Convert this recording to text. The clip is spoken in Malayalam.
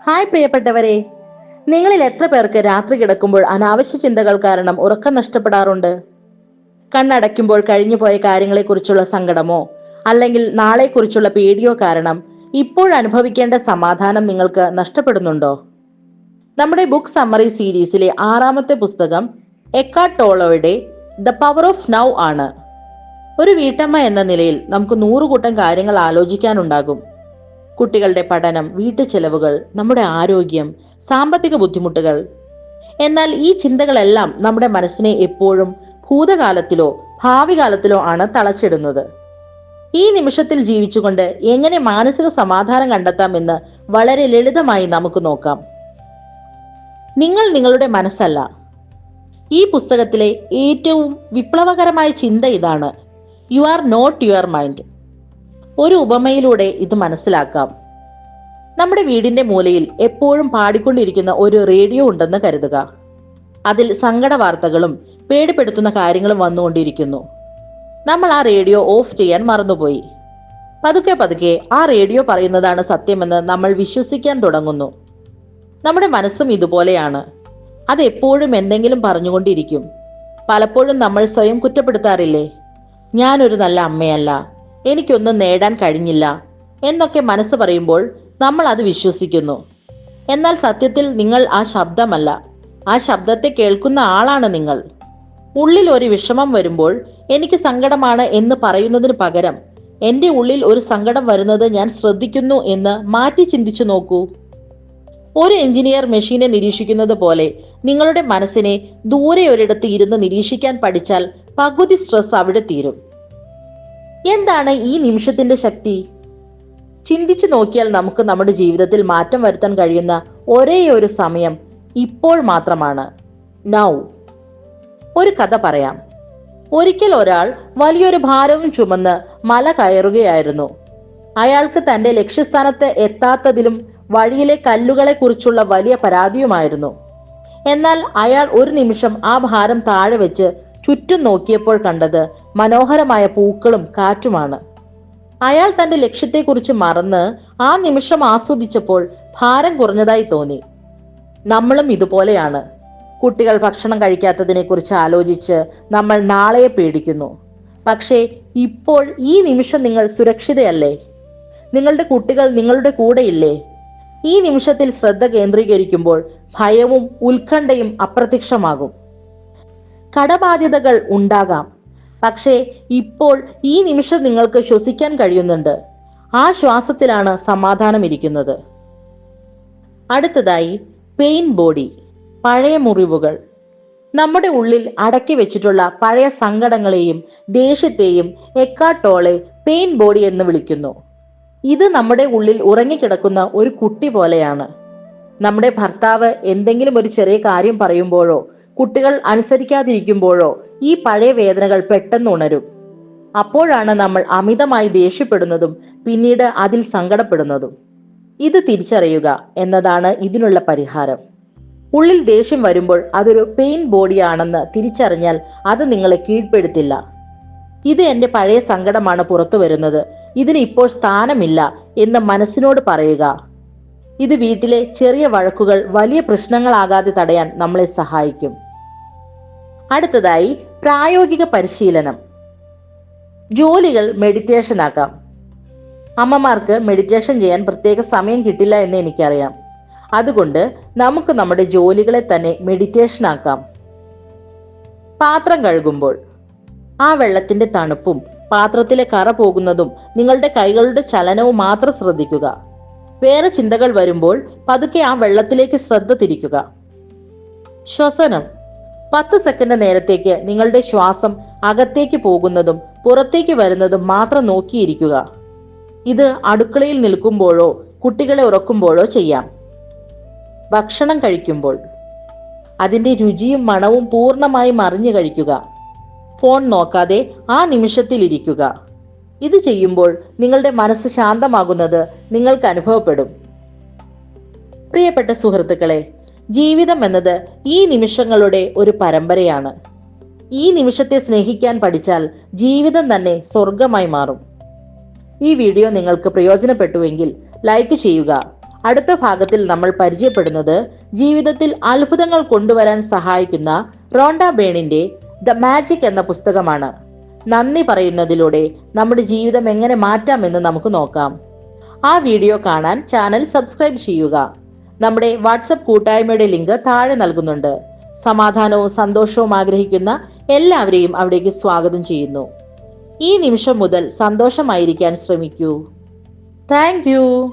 ഹായ് പ്രിയപ്പെട്ടവരെ, നിങ്ങളിൽ എത്ര പേർക്ക് രാത്രി കിടക്കുമ്പോൾ അനാവശ്യ ചിന്തകൾ കാരണം ഉറക്കം നഷ്ടപ്പെടാറുണ്ട്? കണ്ണടയ്ക്കുമ്പോൾ കഴിഞ്ഞുപോയ കാര്യങ്ങളെക്കുറിച്ചുള്ള സങ്കടമോ അല്ലെങ്കിൽ നാളെക്കുറിച്ചുള്ള പേടിയോ കാരണം ഇപ്പോൾ അനുഭവിക്കേണ്ട സമാധാനം നിങ്ങൾക്ക് നഷ്ടപ്പെടുന്നുണ്ടോ? നമ്മുടെ ബുക്ക് സമ്മറി സീരീസിലെ 6ാമത്തെ പുസ്തകം എക്കാർട്ട് ടോളോയുടെ ദ പവർ ഓഫ് നൗ ആണ്. ഒരു വീട്ടമ്മ എന്ന നിലയിൽ നമുക്ക് 100 കൂട്ടം കാര്യങ്ങൾ ആലോചിക്കാനുണ്ടാകും. കുട്ടികളുടെ പഠനം, വീട്ടുചെലവുകൾ, നമ്മുടെ ആരോഗ്യം, സാമ്പത്തിക ബുദ്ധിമുട്ടുകൾ. എന്നാൽ ഈ ചിന്തകളെല്ലാം നമ്മുടെ മനസ്സിനെ എപ്പോഴും ഭൂതകാലത്തിലോ ഭാവി കാലത്തിലോ ആണ് തളച്ചിടുന്നത്. ഈ നിമിഷത്തിൽ ജീവിച്ചുകൊണ്ട് എങ്ങനെ മാനസിക സമാധാനം കണ്ടെത്താമെന്ന് വളരെ ലളിതമായി നമുക്ക് നോക്കാം. നിങ്ങൾ നിങ്ങളുടെ മനസ്സല്ല. ഈ പുസ്തകത്തിലെ ഏറ്റവും വിപ്ലവകരമായ ചിന്ത ഇതാണ്: you are not your mind. ഒരു ഉപമയിലൂടെ ഇത് മനസ്സിലാക്കാം. നമ്മുടെ വീടിന്റെ മൂലയിൽ എപ്പോഴും പാടിക്കൊണ്ടിരിക്കുന്ന ഒരു റേഡിയോ ഉണ്ടെന്ന് കരുതുക. അതിൽ സങ്കട വാർത്തകളും പേടിപ്പെടുത്തുന്ന കാര്യങ്ങളും വന്നുകൊണ്ടിരിക്കുന്നു. നമ്മൾ ആ റേഡിയോ ഓഫ് ചെയ്യാൻ മറന്നുപോയി. പതുക്കെ പതുക്കെ ആ റേഡിയോ പറയുന്നതാണ് സത്യമെന്ന് നമ്മൾ വിശ്വസിക്കാൻ തുടങ്ങുന്നു. നമ്മുടെ മനസ്സും ഇതുപോലെയാണ്. അത് എപ്പോഴും എന്തെങ്കിലും പറഞ്ഞുകൊണ്ടിരിക്കും. പലപ്പോഴും നമ്മൾ സ്വയം കുറ്റപ്പെടുത്താറില്ലേ? ഞാനൊരു നല്ല അമ്മയല്ല, എനിക്കൊന്നും നേടാൻ കഴിഞ്ഞില്ല എന്നൊക്കെ മനസ്സ് പറയുമ്പോൾ നമ്മൾ അത് വിശ്വസിക്കുന്നു. എന്നാൽ സത്യത്തിൽ നിങ്ങൾ ആ ശബ്ദമല്ല, ആ ശബ്ദത്തെ കേൾക്കുന്ന ആളാണ് നിങ്ങൾ. ഉള്ളിൽ ഒരു വിഷമം വരുമ്പോൾ എനിക്ക് സങ്കടമാണ് എന്ന് പറയുന്നതിന് പകരം എൻ്റെ ഉള്ളിൽ ഒരു സങ്കടം വരുന്നത് ഞാൻ ശ്രദ്ധിക്കുന്നു എന്ന് മാറ്റി ചിന്തിച്ചു നോക്കൂ. ഒരു എഞ്ചിനീയർ മെഷീനെ നിരീക്ഷിക്കുന്നത് പോലെ നിങ്ങളുടെ മനസ്സിനെ ദൂരെ ഒരിടത്ത് ഇരുന്ന് നിരീക്ഷിക്കാൻ പഠിച്ചാൽ പകുതി സ്ട്രെസ് അവിടെ തീരും. എന്താണ് ഈ നിമിഷത്തിന്റെ ശക്തി? ചിന്തിച്ചു നോക്കിയാൽ നമുക്ക് നമ്മുടെ ജീവിതത്തിൽ മാറ്റം വരുത്താൻ കഴിയുന്ന ഒരേ ഒരു സമയം ഇപ്പോൾ മാത്രമാണ്. നൗ. ഒരു കഥ പറയാം. ഒരിക്കൽ ഒരാൾ വലിയൊരു ഭാരവും ചുമന്ന് മല കയറുകയായിരുന്നു. അയാൾക്ക് തന്റെ ലക്ഷ്യസ്ഥാനത്ത് എത്താത്തതിലും വഴിയിലെ കല്ലുകളെ കുറിച്ചുള്ള വലിയ പരാതിയുമായിരുന്നു. എന്നാൽ അയാൾ ഒരു നിമിഷം ആ ഭാരം താഴെ വെച്ച് ചുറ്റും നോക്കിയപ്പോൾ കണ്ടത് മനോഹരമായ പൂക്കളും കാറ്റുമാണ്. അയാൾ തന്റെ ലക്ഷ്യത്തെക്കുറിച്ച് മറന്ന് ആ നിമിഷം ആസ്വദിച്ചപ്പോൾ ഭാരം കുറഞ്ഞതായി തോന്നി. നമ്മളും ഇതുപോലെയാണ്. കുട്ടികൾ ഭക്ഷണം കഴിക്കാത്തതിനെ കുറിച്ച് ആലോചിച്ച് നമ്മൾ നാളെയെ പേടിക്കുന്നു. പക്ഷേ ഇപ്പോൾ ഈ നിമിഷം നിങ്ങൾ സുരക്ഷിതയല്ലേ? നിങ്ങളുടെ കുട്ടികൾ നിങ്ങളുടെ കൂടെയില്ലേ? ഈ നിമിഷത്തിൽ ശ്രദ്ധ കേന്ദ്രീകരിക്കുമ്പോൾ ഭയവും ഉത്കണ്ഠയും അപ്രത്യക്ഷമാകും. കടബാധ്യതകൾ ഉണ്ടാകാം, പക്ഷേ ഇപ്പോൾ ഈ നിമിഷം നിങ്ങൾക്ക് ശ്വസിക്കാൻ കഴിയുന്നുണ്ട്. ആ ശ്വാസത്തിലാണ് സമാധാനം ഇരിക്കുന്നത്. അടുത്തതായി പെയിൻ ബോഡി, പഴയ മുറിവുകൾ. നമ്മുടെ ഉള്ളിൽ അടക്കി വെച്ചിട്ടുള്ള പഴയ സങ്കടങ്ങളെയും ദേഷ്യത്തെയും എക്കാർട്ട് ടോളെ പെയിൻ ബോഡി എന്ന് വിളിക്കുന്നു. ഇത് നമ്മുടെ ഉള്ളിൽ ഉറങ്ങിക്കിടക്കുന്ന ഒരു കുട്ടി പോലെയാണ്. നമ്മുടെ ഭർത്താവ് എന്തെങ്കിലും ഒരു ചെറിയ കാര്യം പറയുമ്പോഴോ കുട്ടികൾ അനുസരിക്കാതിരിക്കുമ്പോഴോ ഈ പഴയ വേദനകൾ പെട്ടെന്ന് ഉണരും. അപ്പോഴാണ് നമ്മൾ അമിതമായി ദേഷ്യപ്പെടുന്നതും പിന്നീട് അതിൽ സങ്കടപ്പെടുന്നതും. ഇത് തിരിച്ചറിയുക എന്നതാണ് ഇതിനുള്ള പരിഹാരം. ഉള്ളിൽ ദേഷ്യം വരുമ്പോൾ അതൊരു പെയിൻ ബോഡിയാണെന്ന് തിരിച്ചറിഞ്ഞാൽ അത് നിങ്ങളെ കീഴ്പ്പെടുത്തില്ല. ഇത് എൻ്റെ പഴയ സങ്കടമാണ് പുറത്തു വരുന്നത്, ഇതിന് ഇപ്പോൾ സ്ഥാനമില്ല എന്ന് മനസ്സിനോട് പറയുക. ഇത് വീട്ടിലെ ചെറിയ വഴക്കുകൾ വലിയ പ്രശ്നങ്ങളാകാതെ തടയാൻ നമ്മളെ സഹായിക്കും. അടുത്തതായി പ്രായോഗിക പരിശീലനം. ജോലികൾ മെഡിറ്റേഷൻ ആക്കാം. അമ്മമാർക്ക് മെഡിറ്റേഷൻ ചെയ്യാൻ പ്രത്യേക സമയം കിട്ടില്ല എന്ന് എനിക്കറിയാം. അതുകൊണ്ട് നമുക്ക് നമ്മുടെ ജോലികളെ തന്നെ മെഡിറ്റേഷൻ ആക്കാം. പാത്രം കഴുകുമ്പോൾ ആ വെള്ളത്തിന്റെ തണുപ്പും പാത്രത്തിലെ കറ പോകുന്നതും നിങ്ങളുടെ കൈകളുടെ ചലനവും മാത്രം ശ്രദ്ധിക്കുക. വേറെ ചിന്തകൾ വരുമ്പോൾ പതുക്കെ ആ വെള്ളത്തിലേക്ക് ശ്രദ്ധ തിരിക്കുക. ശ്വസനം. 10 സെക്കൻഡ് നേരത്തേക്ക് നിങ്ങളുടെ ശ്വാസം അകത്തേക്ക് പോകുന്നതും പുറത്തേക്ക് വരുന്നതും മാത്രം നോക്കിയിരിക്കുക. ഇത് അടുക്കളയിൽ നിൽക്കുമ്പോഴോ കുട്ടികളെ ഉറക്കുമ്പോഴോ ചെയ്യാം. ഭക്ഷണം കഴിക്കുമ്പോൾ അതിന്റെ രുചിയും മണവും പൂർണ്ണമായും അറിഞ്ഞു കഴിക്കുക. ഫോൺ നോക്കാതെ ആ നിമിഷത്തിൽ ഇരിക്കുക. ഇത് ചെയ്യുമ്പോൾ നിങ്ങളുടെ മനസ്സ് ശാന്തമാകുന്നത് നിങ്ങൾക്ക് അനുഭവപ്പെടും. പ്രിയപ്പെട്ട സുഹൃത്തുക്കളെ, ജീവിതം എന്നത് ഈ നിമിഷങ്ങളുടെ ഒരു പരമ്പരയാണ്. ഈ നിമിഷത്തെ സ്നേഹിക്കാൻ പഠിച്ചാൽ ജീവിതം തന്നെ സ്വർഗമായി മാറും. ഈ വീഡിയോ നിങ്ങൾക്ക് പ്രയോജനപ്പെട്ടുവെങ്കിൽ ലൈക്ക് ചെയ്യുക, അടുത്ത ഭാഗത്തിൽ നമ്മൾ പരിചയപ്പെടുന്നത് ജീവിതത്തിൽ അത്ഭുതങ്ങൾ കൊണ്ടുവരാൻ സഹായിക്കുന്ന റോണ്ട ബേണിന്റെ ദ മാജിക് എന്ന പുസ്തകമാണ്. നന്ദി പറയുന്നതിലൂടെ നമ്മുടെ ജീവിതം എങ്ങനെ മാറ്റാമെന്ന് നമുക്ക് നോക്കാം. ആ വീഡിയോ കാണാൻ ചാനൽ സബ്സ്ക്രൈബ് ചെയ്യുക. നമ്മുടെ വാട്സപ്പ് കൂട്ടായ്മയുടെ ലിങ്ക് താഴെ നൽകുന്നുണ്ട്. സമാധാനവും സന്തോഷവും ആഗ്രഹിക്കുന്ന എല്ലാവരെയും അവിടേക്ക് സ്വാഗതം ചെയ്യുന്നു. ഈ നിമിഷം മുതൽ സന്തോഷമായിരിക്കാൻ ശ്രമിക്കൂ. Thank you.